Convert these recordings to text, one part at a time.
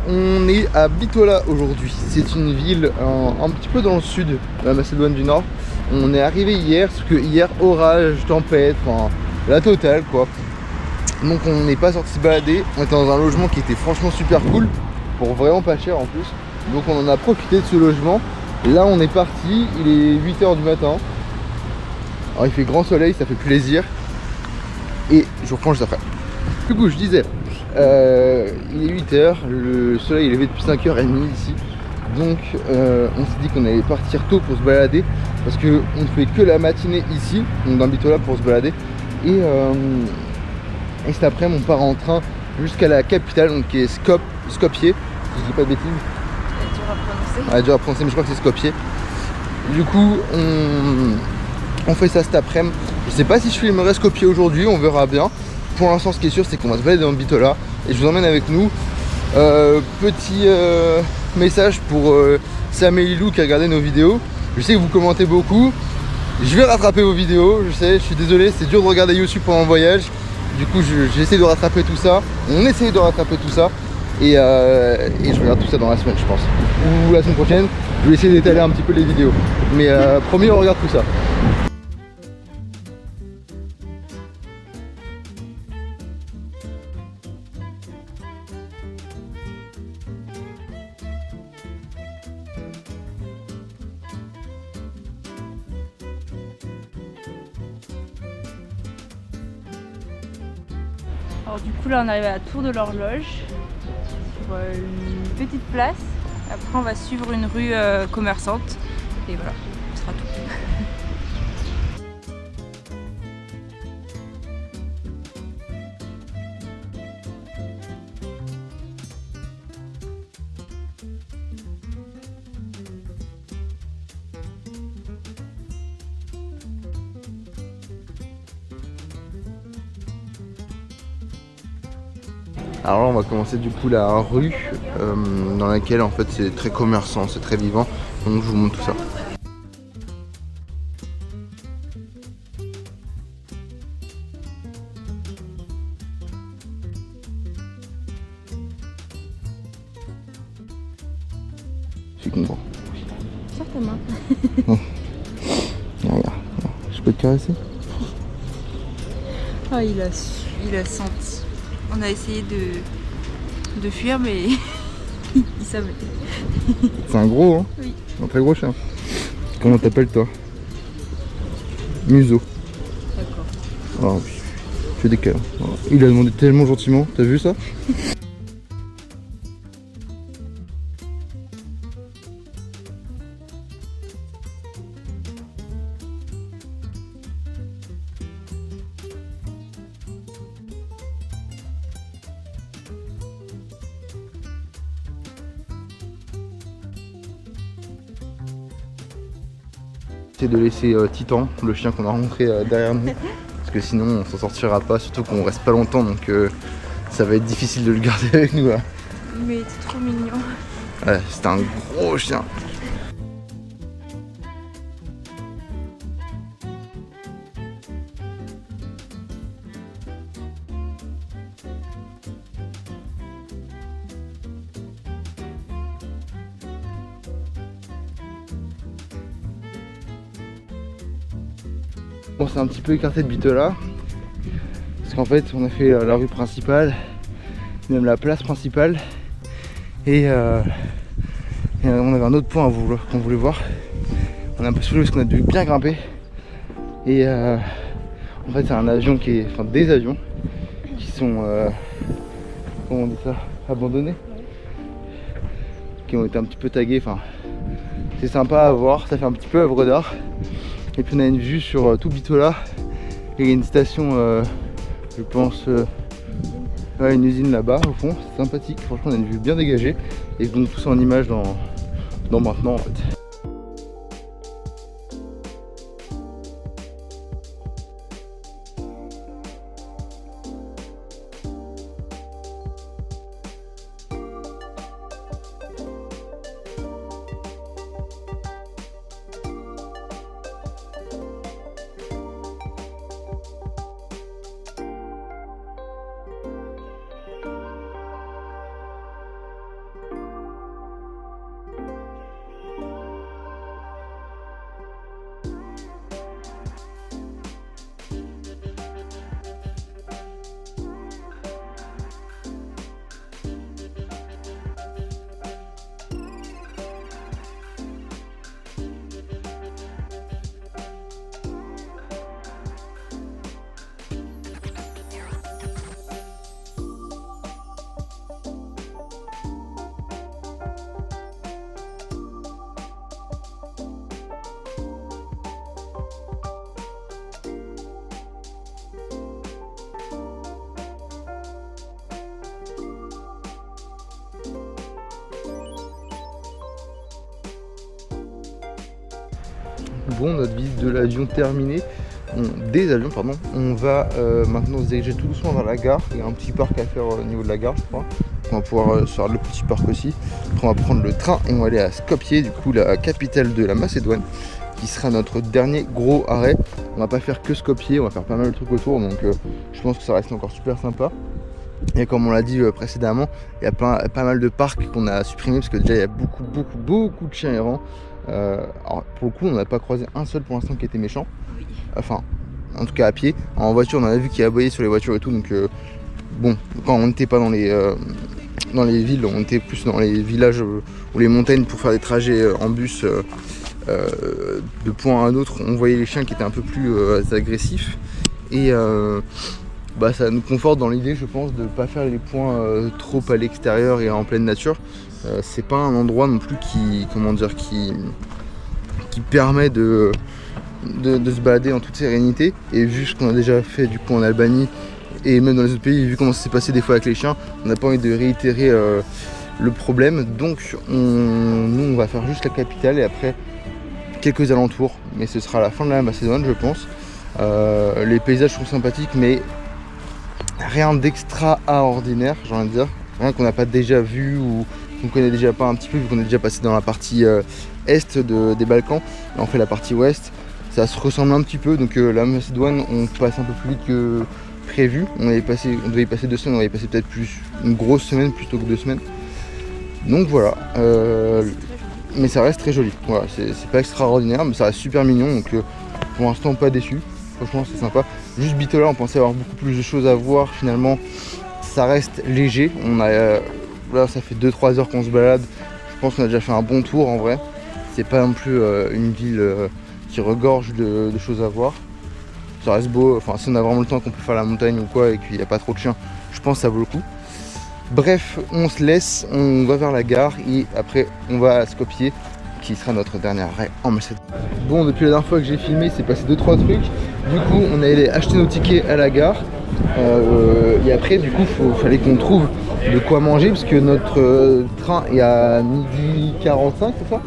on est à Bitola aujourd'hui. C'est une ville un petit peu dans le sud de la Macédoine du Nord. On est arrivé hier, parce que hier, orage, tempête, enfin la totale quoi. Donc on n'est pas sorti se balader. On était dans un logement qui était franchement super cool, pour vraiment pas cher en plus. Donc on en a profité de ce logement. Là on est parti, il est 8 h du matin. Alors il fait grand soleil, ça fait plaisir. Et je vous reprends juste après. Du coup je disais, il est 8 h, le soleil est levé depuis 5 h 30 ici. Donc on s'est dit qu'on allait partir tôt pour se balader, parce qu'on ne fait que la matinée ici, donc dans Bitola pour se balader. Et cet après-midi on part en train jusqu'à la capitale, donc qui est Skopje, si je dis pas de bêtises. C'est dur à prononcer, mais je crois que c'est Skopje. Du coup on fait ça cet après-midi. Je sais pas si je filmerai Skopje aujourd'hui, on verra bien. Pour l'instant ce qui est sûr c'est qu'on va se balader dans Bitola et je vous emmène avec nous. Petit message pour Sam et Lilou qui regardaient nos vidéos. Je sais que vous commentez beaucoup. Je vais rattraper vos vidéos, je sais, je suis désolé, c'est dur de regarder YouTube pendant le voyage. Du coup j'essaie de rattraper tout ça. On essaye de rattraper tout ça. Et je regarde tout ça dans la semaine je pense. Ou la semaine prochaine, je vais essayer d'étaler un petit peu les vidéos. Mais promis on regarde tout ça. Alors du coup là on arrive à la tour de l'horloge, sur une petite place. Après on va suivre une rue commerçante et voilà, ce sera tout. Alors là on va commencer du coup la rue dans laquelle en fait c'est très commerçant, c'est très vivant, donc je vous montre tout ça. Je suis content. Certainement. Regarde, je peux te caresser? Ah il a senti. On a essayé de fuir mais il savait. C'est un gros hein? Oui. Un très gros chien. Comment t'appelles toi? Museau. D'accord. Ah oui, je fais des câlins. Il a demandé tellement gentiment, t'as vu ça? De laisser Titan, le chien qu'on a rencontré derrière nous, parce que sinon on s'en sortira pas, surtout qu'on reste pas longtemps, donc ça va être difficile de le garder avec nous là. Mais c'est trop mignon. Ouais, c'est un gros chien. On s'est un petit peu écarté de Bitola parce qu'en fait on a fait la rue principale, même la place principale, et on avait un autre point qu'on voulait voir. On est un peu saoulé parce qu'on a dû bien grimper, et en fait c'est un avion qui est, enfin des avions qui sont comment on dit ça, abandonnés, qui ont été un petit peu tagués. Enfin c'est sympa à voir, ça fait un petit peu œuvre d'art. Et puis on a une vue sur tout Bitola. Il y a une station, je pense, ouais, une usine là-bas au fond, c'est sympathique. Franchement on a une vue bien dégagée. Et donc tout ça en image dans maintenant en fait. Bon, notre visite de l'avion terminée. Des avions, pardon. On va maintenant se diriger tout doucement vers la gare. Il y a un petit parc à faire au niveau de la gare, je crois. On va pouvoir se faire le petit parc aussi. Après, on va prendre le train et on va aller à Skopje, du coup la capitale de la Macédoine, qui sera notre dernier gros arrêt. On va pas faire que Skopje, on va faire pas mal de trucs autour, donc je pense que ça reste encore super sympa. Et comme on l'a dit précédemment, il y a pas mal de parcs qu'on a supprimés parce que déjà il y a beaucoup de chiens errants. Alors pour le coup, on n'a pas croisé un seul pour l'instant qui était méchant. Oui. Enfin, en tout cas à pied. En voiture, on en a vu qui aboyait sur les voitures et tout, donc bon, quand on n'était pas dans les villes, on était plus dans les villages ou les montagnes pour faire des trajets en bus de point à un autre. On voyait les chiens qui étaient un peu plus agressifs et bah, ça nous conforte dans l'idée, je pense, de ne pas faire les points trop à l'extérieur et en pleine nature. C'est pas un endroit non plus qui permet de se balader en toute sérénité. Et vu ce qu'on a déjà fait du coup en Albanie et même dans les autres pays, vu comment ça s'est passé des fois avec les chiens, on n'a pas envie de réitérer le problème. Donc nous on va faire juste la capitale et après quelques alentours, mais ce sera la fin de la Macédoine, je pense. Les paysages sont sympathiques, mais rien d'extraordinaire, j'ai envie de dire. Rien qu'on n'a pas déjà vu ou qu'on connaît déjà pas un petit peu, vu qu'on est déjà passé dans la partie est des Balkans. Là, on fait la partie ouest. Ça se ressemble un petit peu, donc la Macédoine, on passe un peu plus vite que prévu. On devait y passer 2 semaines, on va y passer peut-être plus une grosse semaine plutôt que 2 semaines. Donc voilà. Mais ça reste très joli. Voilà, c'est pas extraordinaire, mais ça reste super mignon. Donc pour l'instant, pas déçu. Franchement, c'est sympa. Juste Bitola, on pensait avoir beaucoup plus de choses à voir. Finalement, ça reste léger. Là, ça fait 2-3 heures qu'on se balade. Je pense qu'on a déjà fait un bon tour en vrai. C'est pas non plus une ville qui regorge de choses à voir. Ça reste beau. Enfin, si on a vraiment le temps qu'on peut faire la montagne ou quoi et qu'il n'y a pas trop de chiens, je pense que ça vaut le coup. Bref, on se laisse, on va vers la gare et après on va à Skopje qui sera notre dernier arrêt en Macédoine. Bon, depuis la dernière fois que j'ai filmé, c'est passé 2-3 trucs. Du coup, on est allé acheter nos tickets à la gare. Et après, du coup, fallait qu'on trouve de quoi manger parce que notre train est à 12h45, c'est ça?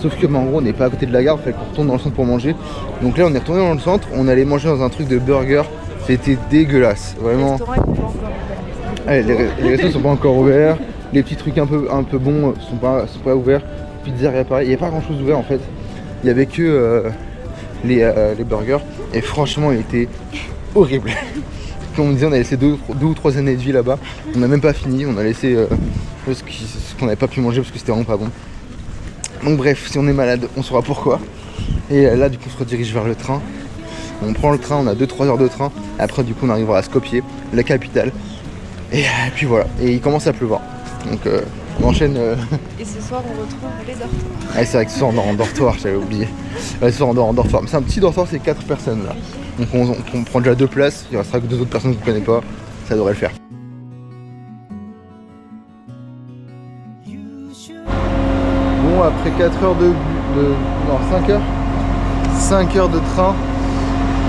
Sauf que, en gros, on n'est pas à côté de la gare, il fallait qu'on retourne dans le centre pour manger. Donc là, on est retourné dans le centre, on allait manger dans un truc de burger. C'était dégueulasse, vraiment. Allez, les restos sont pas encore ouverts, les petits trucs un peu bons sont pas ouverts. Pizzeria pareil, il n'y a pas grand chose ouvert en fait. Il y avait que les burgers et franchement il était horrible. Comme on disait, on a laissé 2 ou 3 années de vie là-bas. On n'a même pas fini, on a laissé ce qu'on n'avait pas pu manger parce que c'était vraiment pas bon. Donc bref, si on est malade, on saura pourquoi. Et là du coup on se redirige vers le train. On prend le train, on a 2-3 heures de train. Après du coup on arrivera à Skopje, la capitale. Et puis voilà, et il commence à pleuvoir. Donc on enchaîne. Et ce soir on retrouve les dortoirs. Ah, c'est vrai que ce soir on dort en dortoir, j'avais oublié. Ouais, ce soir on dort en dortoir. Mais c'est un petit dortoir, c'est 4 personnes là. Donc on prend déjà 2 places, il restera que 2 autres personnes qu'on ne connaît pas. Ça devrait le faire. Bon, après 4 heures non, 5 heures de train,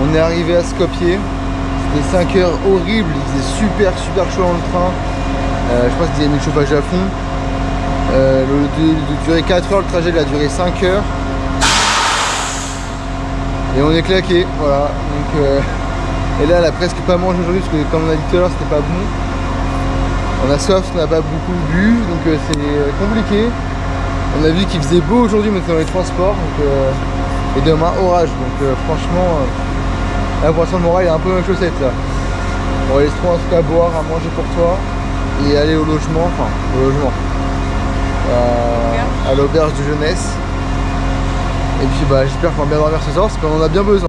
on est arrivé à Skopje. C'était 5 heures horribles, il faisait super chaud dans le train. Je pense qu'ils avaient mis le chauffage à fond. Il durait 4 heures, le trajet il a duré 5 heures. Et on est claqué, voilà. Donc, et là elle a presque pas mangé aujourd'hui parce que comme on a dit tout à l'heure c'était pas bon. On a soif parce qu'on n'a pas beaucoup bu, donc c'est compliqué. On a vu qu'il faisait beau aujourd'hui mais c'est dans les transports. Donc, et demain orage, donc franchement là pour l'instant le moral est un peu dans les chaussettes là. On va laisser trop un truc à boire, à manger pour toi et aller au logement, à l'auberge de jeunesse. Et puis bah j'espère qu'on va bien dormir ce soir parce qu'on en a bien besoin.